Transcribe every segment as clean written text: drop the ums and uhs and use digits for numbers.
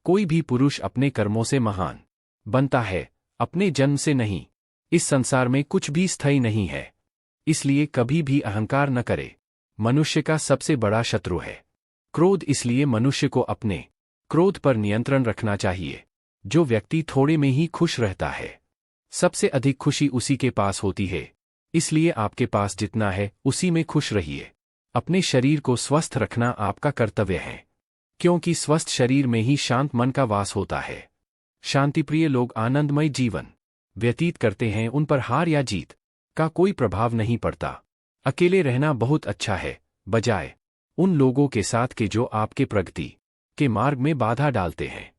कोई भी पुरुष अपने कर्मों से महान बनता है, अपने जन्म से नहीं। इस संसार में कुछ भी स्थायी नहीं है, इसलिए कभी भी अहंकार न करे। मनुष्य का सबसे बड़ा शत्रु है क्रोध, इसलिए मनुष्य को अपने क्रोध पर नियंत्रण रखना चाहिए। जो व्यक्ति थोड़े में ही खुश रहता है, सबसे अधिक खुशी उसी के पास होती है। इसलिए आपके पास जितना है उसी में खुश रहिए। अपने शरीर को स्वस्थ रखना आपका कर्तव्य है, क्योंकि स्वस्थ शरीर में ही शांत मन का वास होता है। शांतिप्रिय लोग आनंदमय जीवन व्यतीत करते हैं, उन पर हार या जीत का कोई प्रभाव नहीं पड़ता। अकेले रहना बहुत अच्छा है, बजाय उन लोगों के साथ के जो आपके प्रगति के मार्ग में बाधा डालते हैं।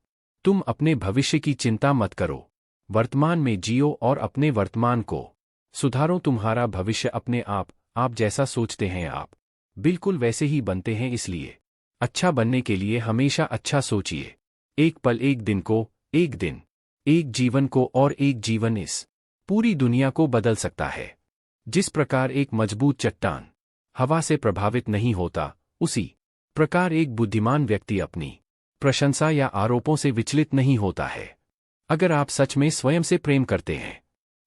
तुम अपने भविष्य की चिंता मत करो, वर्तमान में जियो और अपने वर्तमान को सुधारो। तुम्हारा भविष्य अपने आप जैसा सोचते हैं आप बिल्कुल वैसे ही बनते हैं, इसलिए अच्छा बनने के लिए हमेशा अच्छा सोचिए। एक पल, एक दिन को, एक दिन, एक जीवन को, और एक जीवन इस पूरी दुनिया को बदल सकता है। जिस प्रकार एक मजबूत चट्टान हवा से प्रभावित नहीं होता, उसी प्रकार एक बुद्धिमान व्यक्ति अपनी प्रशंसा या आरोपों से विचलित नहीं होता है। अगर आप सच में स्वयं से प्रेम करते हैं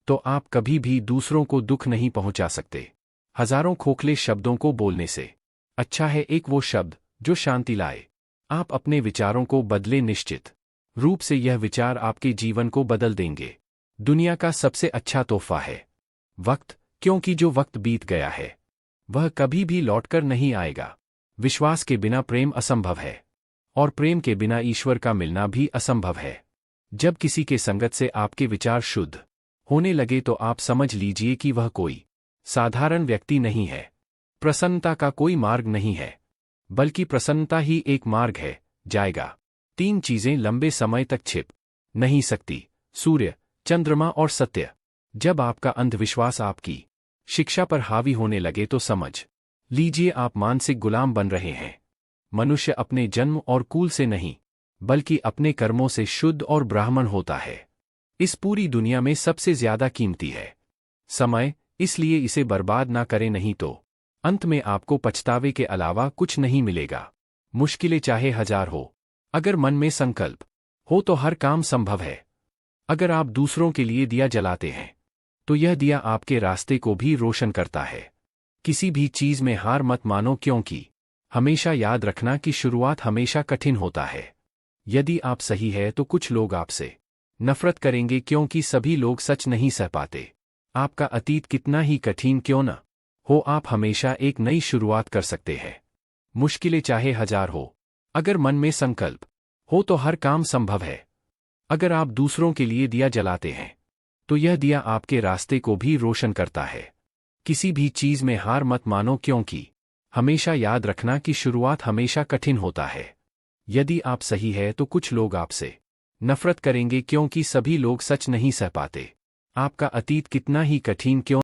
तो आप कभी भी दूसरों को दुख नहीं पहुंचा सकते। हजारों खोखले शब्दों को बोलने से अच्छा है एक वो शब्द जो शांति लाए। आप अपने विचारों को बदले, निश्चित रूप से यह विचार आपके जीवन को बदल देंगे। दुनिया का सबसे अच्छा तोहफा है वक्त, क्योंकि जो वक्त बीत गया है वह कभी भी लौटकर नहीं आएगा। विश्वास के बिना प्रेम असंभव है, और प्रेम के बिना ईश्वर का मिलना भी असंभव है। जब किसी के संगत से आपके विचार शुद्ध होने लगे तो आप समझ लीजिए कि वह कोई साधारण व्यक्ति नहीं है। प्रसन्नता का कोई मार्ग नहीं है, बल्कि प्रसन्नता ही एक मार्ग है जाएगा। 3 चीजें लंबे समय तक छिप नहीं सकती, सूर्य, चंद्रमा और सत्य। जब आपका अंधविश्वास आपकी शिक्षा पर हावी होने लगे तो समझ लीजिए आप मानसिक गुलाम बन रहे हैं। मनुष्य अपने जन्म और कुल से नहीं, बल्कि अपने कर्मों से शुद्ध और ब्राह्मण होता है। इस पूरी दुनिया में सबसे ज्यादा कीमती है समय, इसलिए इसे बर्बाद ना करें, नहीं तो अंत में आपको पछतावे के अलावा कुछ नहीं मिलेगा। मुश्किलें चाहे 1000 हो, अगर मन में संकल्प हो तो हर काम संभव है। अगर आप दूसरों के लिए दिया जलाते हैं तो यह दिया आपके रास्ते को भी रोशन करता है। किसी भी चीज में हार मत मानो, क्योंकि हमेशा याद रखना कि शुरुआत हमेशा कठिन होता है। यदि आप सही है तो कुछ लोग आपसे नफरत करेंगे, क्योंकि सभी लोग सच नहीं सह पाते। आपका अतीत कितना ही कठिन क्यों न हो, आप हमेशा एक नई शुरुआत कर सकते हैं। मुश्किलें चाहे 1000 हो, अगर मन में संकल्प हो तो हर काम संभव है। अगर आप दूसरों के लिए दिया जलाते हैं तो यह दिया आपके रास्ते को भी रोशन करता है। किसी भी चीज में हार मत मानो, क्योंकि हमेशा याद रखना कि शुरुआत हमेशा कठिन होता है। यदि आप सही है तो कुछ लोग आपसे नफरत करेंगे, क्योंकि सभी लोग सच नहीं सह पाते। आपका अतीत कितना ही कठिन क्यों